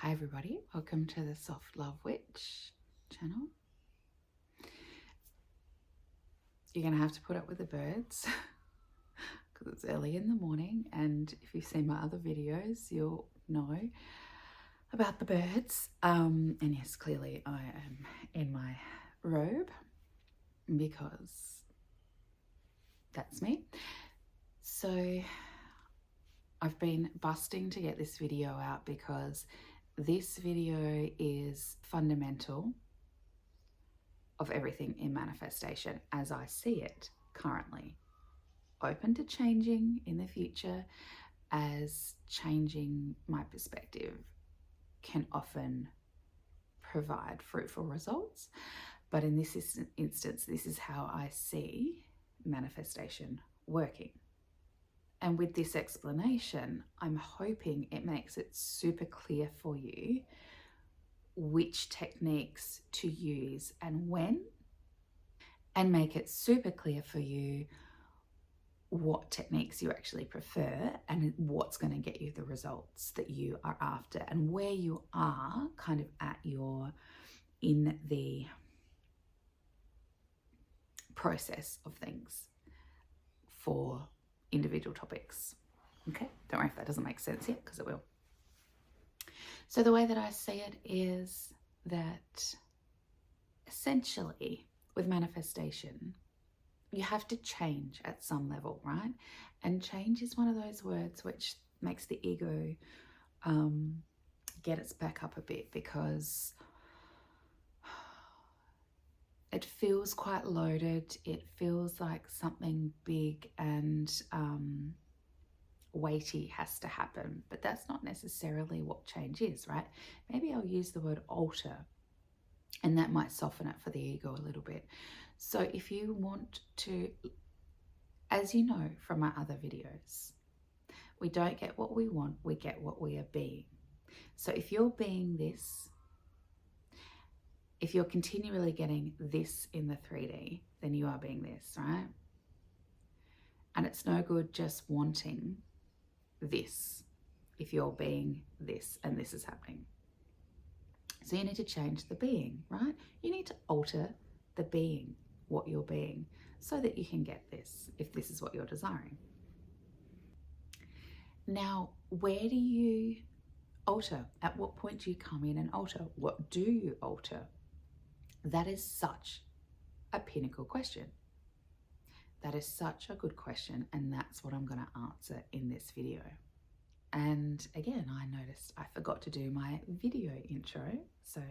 Hi everybody, welcome to the Soft Love Witch channel. You're going to have to put up with the birds because it's early in the morning, and if you've seen my other videos you'll know about the birds. And yes, clearly I am in my robe because that's me. So I've been busting to get this video out because this video is fundamental of everything in manifestation as I see it currently. Open to changing in the future, as changing my perspective can often provide fruitful results. But in this instance, this is how I see manifestation working. And with this explanation, I'm hoping it makes it super clear for you which techniques to use and when, and make it super clear for you what techniques you actually prefer and what's going to get you the results that you are after, and where you are kind of at in the process of things for individual topics. Okay, don't worry if that doesn't make sense yet, because it will. So the way that I see it is that essentially with manifestation, you have to change at some level, right? And change is one of those words which makes the ego get its back up a bit, because it feels quite loaded. It feels like something big and weighty has to happen, but that's not necessarily what change is, right? Maybe I'll use the word alter, and that might soften it for the ego a little bit. So if you want to, as you know from my other videos, we don't get what we want, we get what we are being. So if you're being this, if you're continually getting this in the 3D, then you are being this, right? And it's no good just wanting this if you're being this and this is happening. So you need to change the being, right? You need to alter the being, what you're being, so that you can get this, if this is what you're desiring. Now, where do you alter? At what point do you come in and alter? What do you alter? That is such a pinnacle question. That is such a good question, and that's what I'm going to answer in this video. And again, I noticed I forgot to do my video intro. So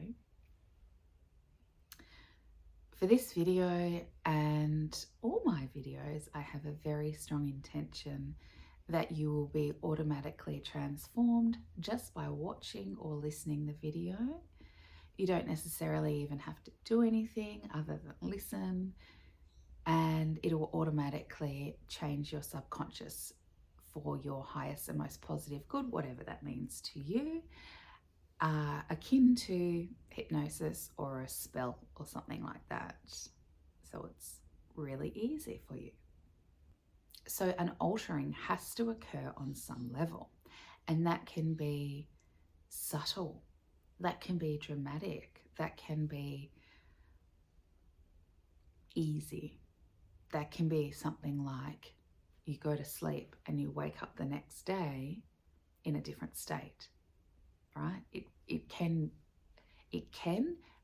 for this video and all my videos, I have a very strong intention that you will be automatically transformed just by watching or listening the video. You don't necessarily even have to do anything other than listen, and it will automatically change your subconscious for your highest and most positive good, whatever that means to you, akin to hypnosis or a spell or something like that. So it's really easy for you. So an altering has to occur on some level, and that can be subtle, that can be dramatic, that can be easy, that can be something like you go to sleep and you wake up the next day in a different state, right? It can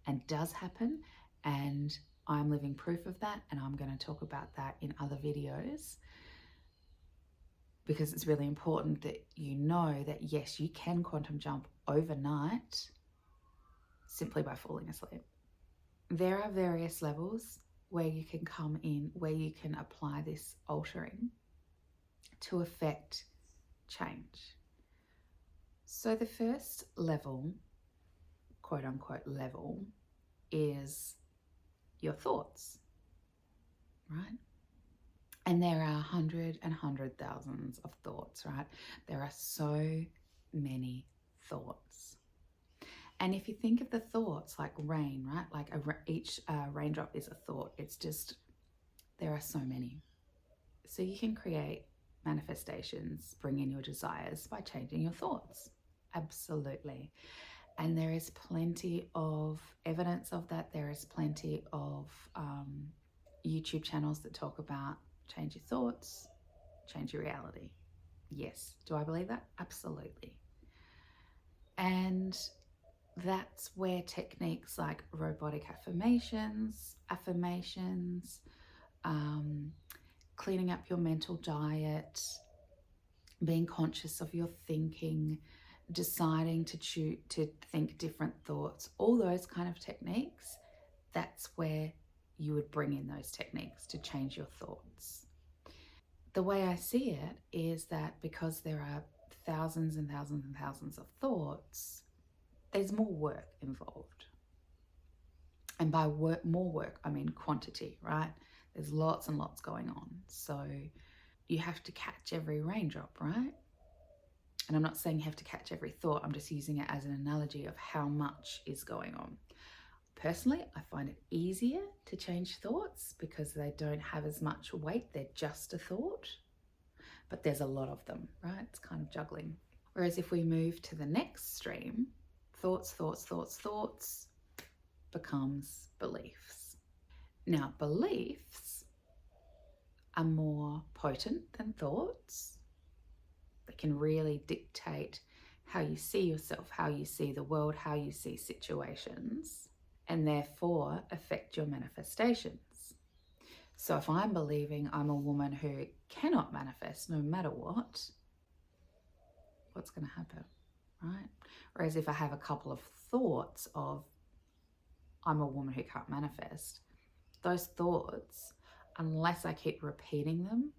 and does happen, and I'm living proof of that, and I'm going to talk about that in other videos, because it's really important that you know that yes, you can quantum jump overnight simply by falling asleep. There are various levels where you can come in, where you can apply this altering to affect change. So the first level, quote unquote level, is your thoughts, right? And there are thousands of thoughts, right? There are so many thoughts. And if you think of the thoughts like rain, right? Like each raindrop is a thought. It's just, there are so many. So you can create manifestations, bring in your desires by changing your thoughts. Absolutely. And there is plenty of evidence of that. There is plenty of YouTube channels that talk about change your thoughts, change your reality. Yes. Do I believe that? Absolutely. And that's where techniques like robotic affirmations, cleaning up your mental diet, being conscious of your thinking, deciding to think different thoughts, all those kind of techniques, that's where you would bring in those techniques to change your thoughts. The way I see it is that because there are thousands and thousands and thousands of thoughts, there's more work involved. And by more work, I mean quantity, right? There's lots and lots going on. So you have to catch every raindrop, right? And I'm not saying you have to catch every thought. I'm just using it as an analogy of how much is going on. Personally, I find it easier to change thoughts because they don't have as much weight. They're just a thought, but there's a lot of them, right? It's kind of juggling. Whereas if we move to the next stream, thoughts becomes beliefs. Now, beliefs are more potent than thoughts. They can really dictate how you see yourself, how you see the world, how you see situations, and therefore affect your manifestations. So if I'm believing I'm a woman who cannot manifest no matter what, what's going to happen, right? Whereas if I have a couple of thoughts of I'm a woman who can't manifest, those thoughts, unless I keep repeating them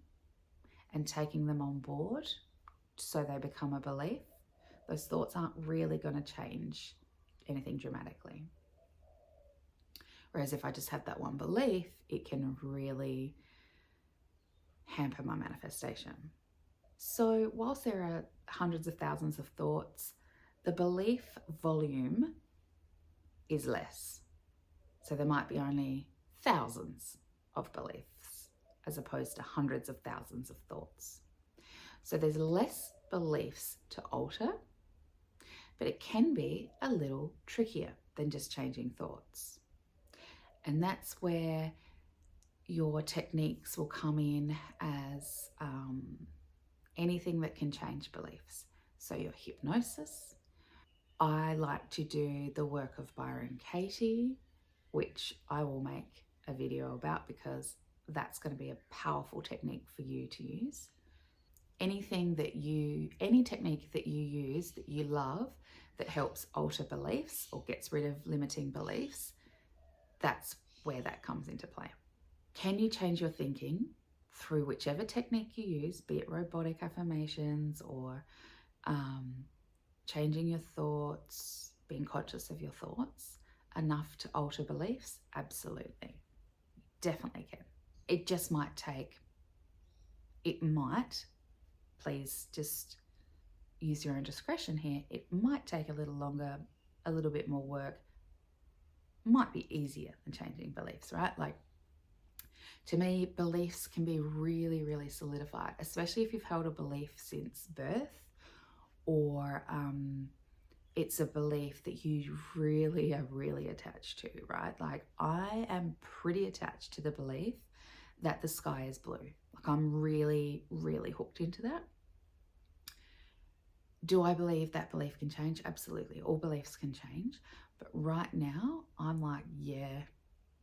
and taking them on board so they become a belief, those thoughts aren't really going to change anything dramatically. Whereas if I just have that one belief, it can really hamper my manifestation. So whilst there are hundreds of thousands of thoughts, the belief volume is less. So there might be only thousands of beliefs as opposed to hundreds of thousands of thoughts. So there's less beliefs to alter, but it can be a little trickier than just changing thoughts. And that's where your techniques will come in as anything that can change beliefs. So your hypnosis. I like to do the work of Byron Katie, which I will make a video about because that's going to be a powerful technique for you to use. Any technique that you use that you love that helps alter beliefs or gets rid of limiting beliefs, that's where that comes into play. Can you change your thinking through whichever technique you use, be it robotic affirmations or changing your thoughts, being conscious of your thoughts, enough to alter beliefs? Absolutely. Definitely can. It just might take, please just use your own discretion here. It might take a little longer, a little bit more work, might be easier than changing beliefs, right? Like, to me, beliefs can be really, really solidified, especially if you've held a belief since birth or it's a belief that you really are really attached to, right? Like, I am pretty attached to the belief that the sky is blue. Like, I'm really, really hooked into that. Do I believe that belief can change? Absolutely. All beliefs can change. But right now, I'm like, yeah,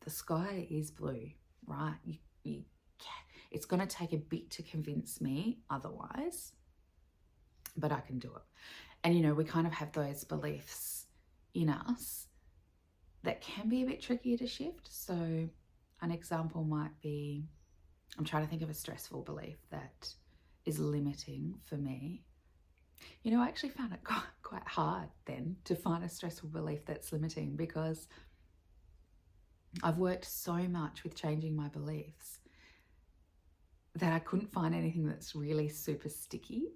the sky is blue, right? It's going to take a bit to convince me otherwise, but I can do it. And, we kind of have those beliefs in us that can be a bit trickier to shift. So an example might be, I'm trying to think of a stressful belief that is limiting for me. I actually found it quite hard then to find a stressful belief that's limiting because I've worked so much with changing my beliefs that I couldn't find anything that's really super sticky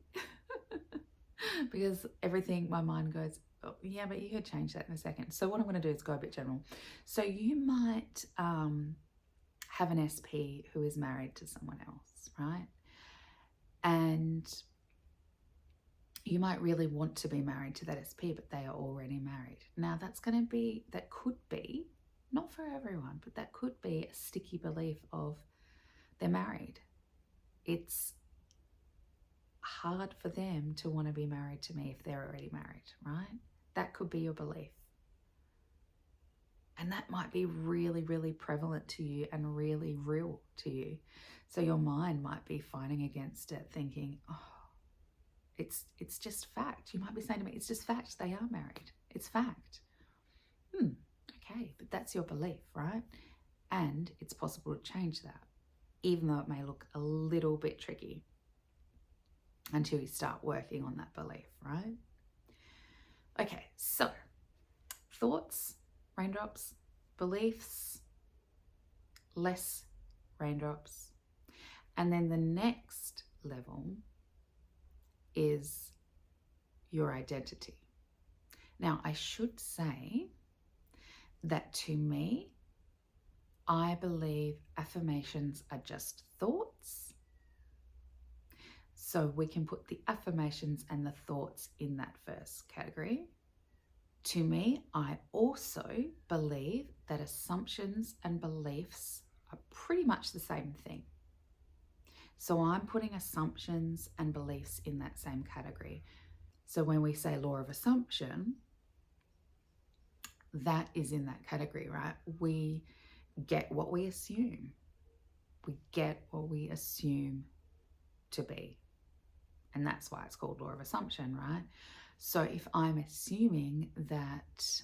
because everything, my mind goes, oh, yeah, but you could change that in a second. So what I'm going to do is go a bit general. So you might have an SP who is married to someone else, right? And You might really want to be married to that SP, but they are already married. Now that could be, not for everyone, but that could be a sticky belief of they're married. It's hard for them to want to be married to me if they're already married, right? That could be your belief. And that might be really, really prevalent to you and really real to you. So your mind might be fighting against it, thinking, oh, it's just fact. You might be saying to me, it's just fact. They are married. It's fact. Okay, but that's your belief, right? And it's possible to change that, even though it may look a little bit tricky until you start working on that belief, right? Okay, so thoughts, raindrops, beliefs, less raindrops. And then the next level is your identity. Now, I should say that to me, I believe affirmations are just thoughts. So we can put the affirmations and the thoughts in that first category. To me, I also believe that assumptions and beliefs are pretty much the same thing. So I'm putting assumptions and beliefs in that same category. So when we say law of assumption, that is in that category, right? We get what we assume. We get what we assume to be. And that's why it's called law of assumption, right? So if I'm assuming that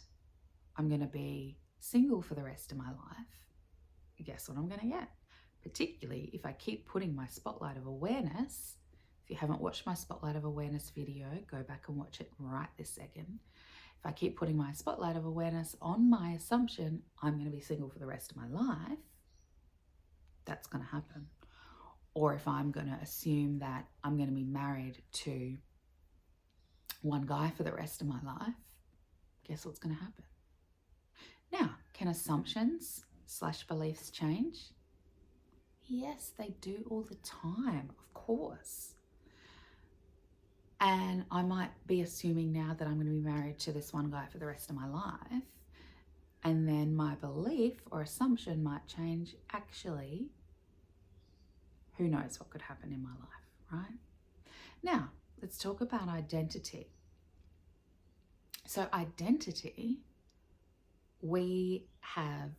I'm going to be single for the rest of my life, guess what I'm going to get? Particularly if I keep putting my spotlight of awareness. If you haven't watched my spotlight of awareness video, go back and watch it right this second. If I keep putting my spotlight of awareness on my assumption, I'm going to be single for the rest of my life, that's going to happen. Or if I'm going to assume that I'm going to be married to one guy for the rest of my life, guess what's going to happen? Now, can assumptions / beliefs change? Yes, they do all the time, of course. And I might be assuming now that I'm going to be married to this one guy for the rest of my life. And then my belief or assumption might change. Actually, who knows what could happen in my life, right? Now, let's talk about identity. So identity, we have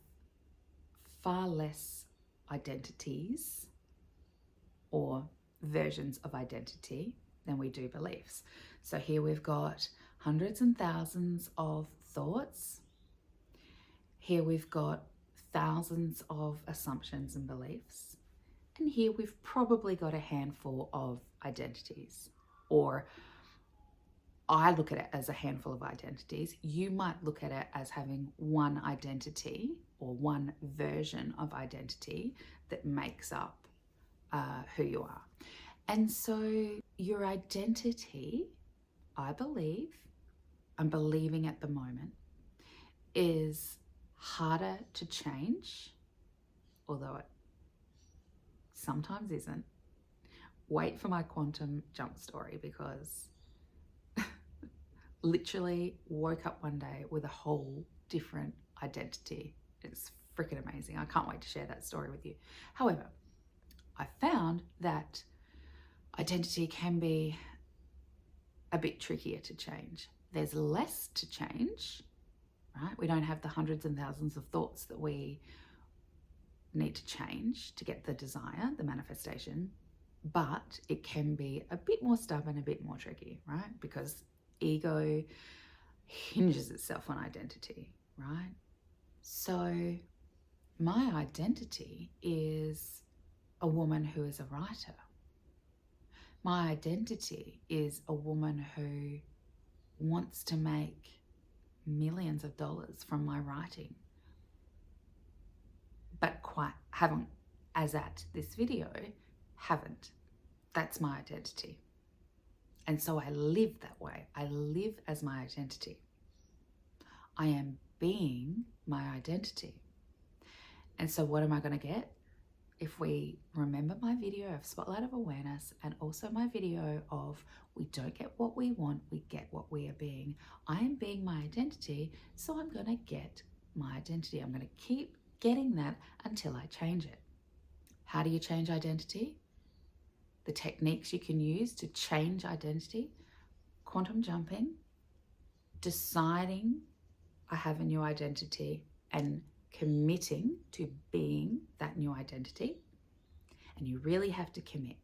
far less identities or versions of identity than we do beliefs. So here we've got hundreds and thousands of thoughts. Here we've got thousands of assumptions and beliefs. And here we've probably got a handful of identities, or I look at it as a handful of identities. You might look at it as having one identity or one version of identity that makes up who you are. And so your identity, I believe, I'm believing at the moment, is harder to change, although it sometimes isn't. Wait for my quantum jump story, because literally woke up one day with a whole different identity. It's freaking amazing. I can't wait to share that story with you. However, I found that identity can be a bit trickier to change. There's less to change, right? We don't have the hundreds and thousands of thoughts that we need to change to get the desire, the manifestation, but it can be a bit more stubborn, a bit more tricky, right? Because ego hinges itself on identity, right? So my identity is a woman who is a writer. My identity is a woman who wants to make millions of dollars from my writing, but haven't, as at this video, haven't. That's my identity. And so I live that way. I live as my identity. I am being my identity. And so what am I going to get? if we remember my video of Spotlight of Awareness and also my video of we don't get what we want, we get what we are being. I am being my identity, so I'm going to get my identity. I'm going to keep getting that until I change it. How do you change identity? The techniques you can use to change identity: quantum jumping, deciding I have a new identity and committing to being that new identity. And you really have to commit,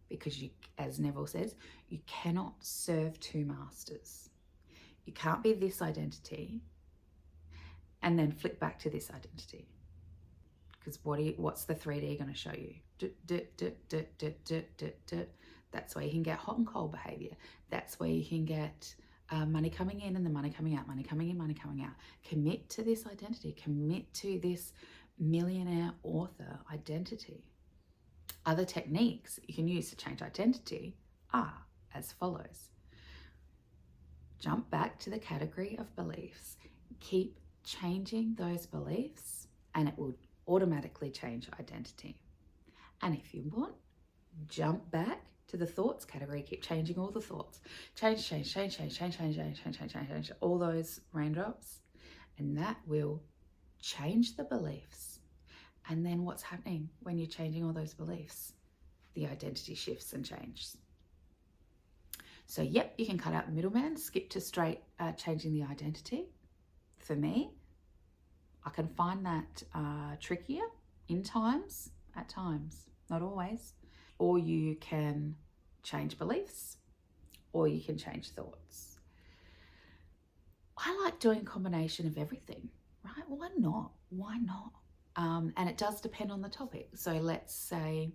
because you, as Neville says, you cannot serve two masters. You can't be this identity and then flip back to this identity, because what's the 3D going to show you? That's where you can get hot and cold behavior. That's where you can get money coming in and the money coming out, money coming in, money coming out. Commit to this identity. Commit to this millionaire author identity. Other techniques you can use to change identity are as follows. Jump back to the category of beliefs. Keep changing those beliefs and it will automatically change identity. And if you want, jump back to the thoughts category. Keep changing all the thoughts. Change, all those raindrops, and that will change the beliefs. And then what's happening when you're changing all those beliefs? The identity shifts and changes. So yep, you can cut out the middleman, skip to straight changing the identity. For me, I can find that trickier at times, not always. Or you can change beliefs, or you can change thoughts. I like doing a combination of everything, right? Why not? Why not? And it does depend on the topic. So let's say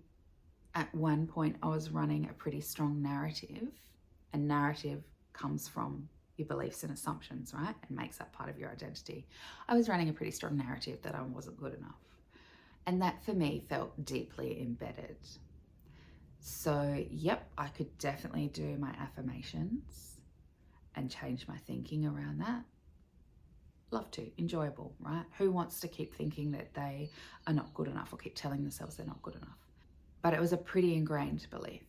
at one point I was running a pretty strong narrative, and narrative comes from your beliefs and assumptions, right? And makes that part of your identity. I was running a pretty strong narrative that I wasn't good enough. And that for me felt deeply embedded. So yep, I could definitely do my affirmations and change my thinking around that. Love to, enjoyable, right? Who wants to keep thinking that they are not good enough or keep telling themselves they're not good enough? But it was a pretty ingrained belief.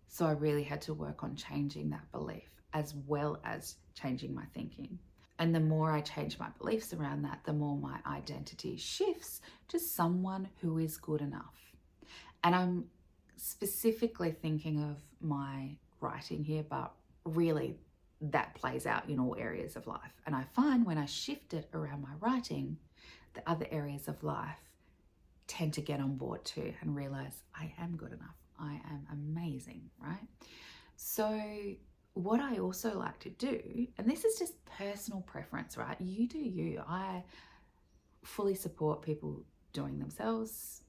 So I really had to work on changing that belief as well as changing my thinking. And the more I change my beliefs around that, the more my identity shifts to someone who is good enough. And I'm specifically thinking of my writing here, but really that plays out in all areas of life. And I find when I shift it around my writing, the other areas of life tend to get on board too and realize I am good enough. I am amazing, right? So what I also like to do, and this is just personal preference, right? You do you. I fully support people doing themselves,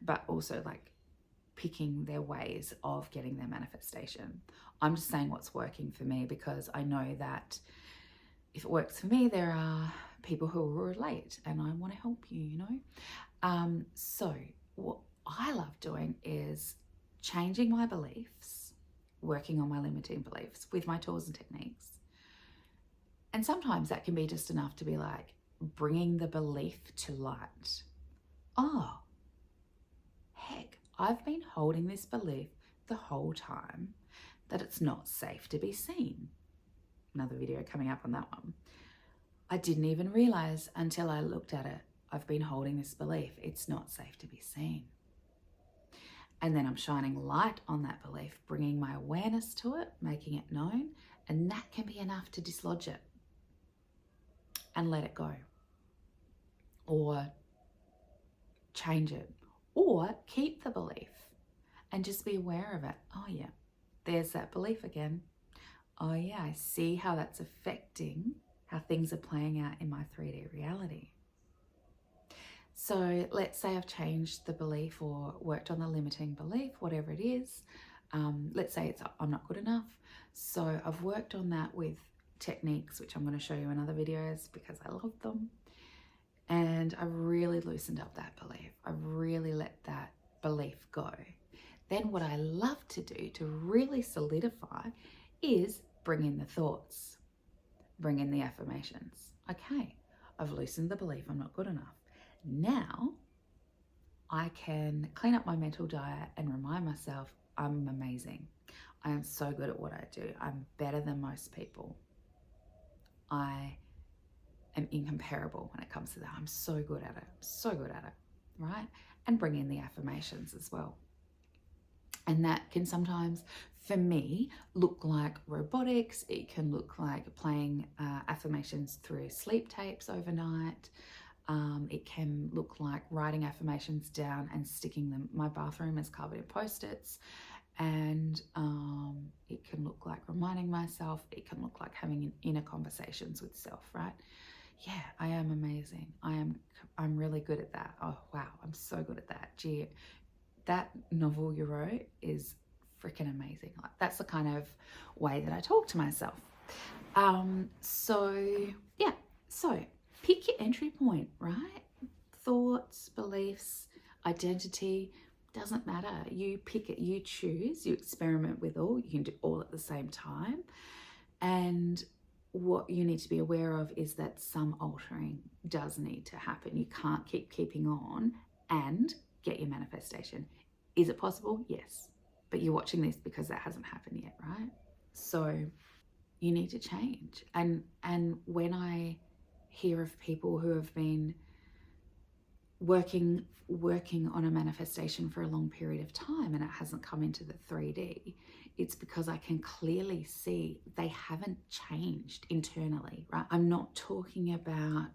but also like picking their ways of getting their manifestation. I'm just saying what's working for me, because I know that if it works for me, there are people who will relate and I want to help you, you know? So what I love doing is changing my beliefs, working on my limiting beliefs with my tools and techniques. And sometimes that can be just enough to be like bringing the belief to light. Oh, heck, I've been holding this belief the whole time that it's not safe to be seen. Another video coming up on that one. I didn't even realize until I looked at it, I've been holding this belief, it's not safe to be seen. And then I'm shining light on that belief, bringing my awareness to it, making it known, and that can be enough to dislodge it and let it go, or change it, or keep the belief and just be aware of it. Oh yeah, there's that belief again. Oh yeah, I see how that's affecting how things are playing out in my 3D reality. So let's say I've changed the belief or worked on the limiting belief, whatever it is. Let's say it's I'm not good enough. So I've worked on that with techniques, which I'm going to show you in other videos because I love them. And I've really loosened up that belief. I've really let that belief go. Then what I love to do to really solidify is bring in the thoughts, bring in the affirmations. Okay, I've loosened the belief I'm not good enough. Now I can clean up my mental diet and remind myself I'm amazing. I am so good at what I do. I'm better than most people. I am incomparable when it comes to that. I'm so good at it. So good at it, right? And bring in the affirmations as well. And that can sometimes, for me, look like robotics. It can look like playing affirmations through sleep tapes overnight. It can look like writing affirmations down and sticking them. My bathroom is covered in Post-its. And it can look like reminding myself. It can look like having inner conversations with self, right? Yeah, I am amazing. I'm really good at that. Oh, wow, I'm so good at that. Gee, that novel you wrote is freaking amazing. Like, that's the kind of way that I talk to myself. So pick your entry point, right? Thoughts, beliefs, identity, doesn't matter. You pick it, you choose, you experiment with all. You can do all at the same time. And what you need to be aware of is that some altering does need to happen. You can't keep keeping on and get your manifestation. Is it possible? Yes. But you're watching this because that hasn't happened yet, right? So you need to change. And when I hear of people who have been working on a manifestation for a long period of time and it hasn't come into the 3D, it's because I can clearly see they haven't changed internally, right? I'm not talking about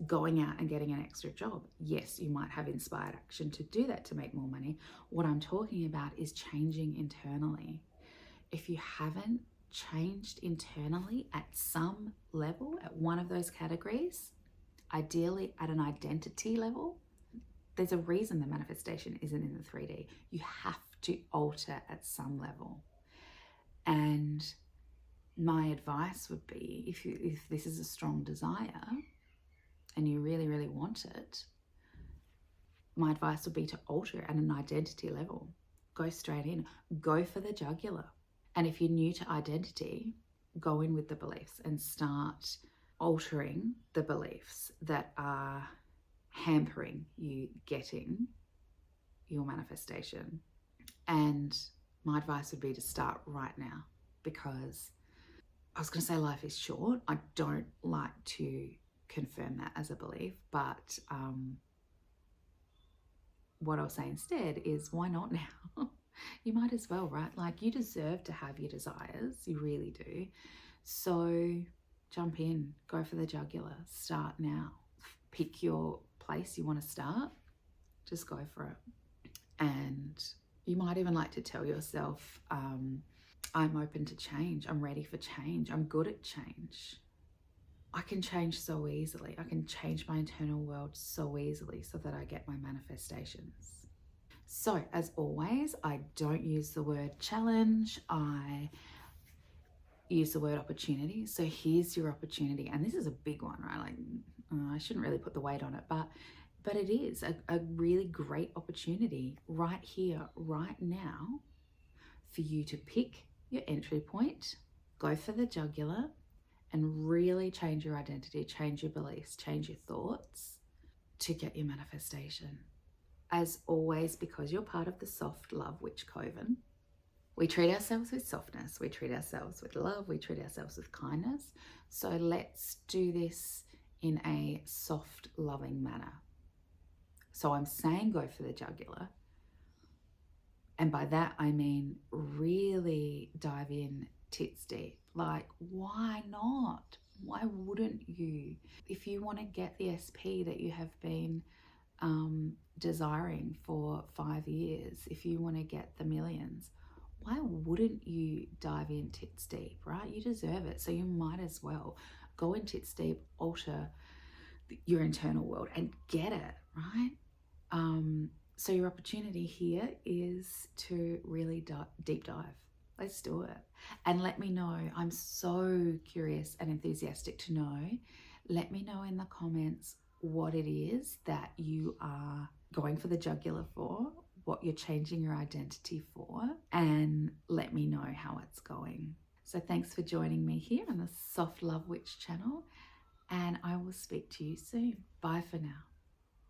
going out and getting an extra job. Yes, you might have inspired action to do that to make more money. What I'm talking about is changing internally. If you haven't changed internally at some level, at one of those categories, ideally at an identity level, there's a reason the manifestation isn't in the 3D. You have to alter at some level. And my advice would be, if this is a strong desire and you really, really want it, my advice would be to alter at an identity level. Go straight in, go for the jugular. And if you're new to identity, go in with the beliefs and start altering the beliefs that are hampering you getting your manifestation. And my advice would be to start right now, because I was going to say life is short. I don't like to confirm that as a belief, but what I'll say instead is, why not now? You might as well, right? Like, you deserve to have your desires. You really do. So jump in, go for the jugular, start now. Pick your place you want to start, just go for it. And you might even like to tell yourself, I'm open to change. I'm ready for change. I'm good at change. I can change so easily. I can change my internal world so easily so that I get my manifestations. So as always, I don't use the word challenge. I use the word opportunity. So here's your opportunity. And this is a big one, right? Like, I shouldn't really put the weight on it, but it is a really great opportunity right here, right now, for you to pick your entry point, go for the jugular, and really change your identity, change your beliefs, change your thoughts to get your manifestation. As always, because you're part of the Soft Love Witch Coven, we treat ourselves with softness, we treat ourselves with love, we treat ourselves with kindness. So let's do this in a soft, loving manner. So I'm saying go for the jugular. And by that, I mean really dive in tits deep. Like, why not? Why wouldn't you? If you want to get the SP that you have been desiring for 5 years, if you want to get the millions, why wouldn't you dive in tits deep, right? You deserve it. So you might as well go in tits deep, alter your internal world and get it, right? So your opportunity here is to really deep dive. Let's do it. And let me know. I'm so curious and enthusiastic to know. Let me know in the comments what it is that you are going for the jugular for, what you're changing your identity for, and let me know how it's going. So thanks for joining me here on the Soft Love Witch channel, and I will speak to you soon. Bye for now.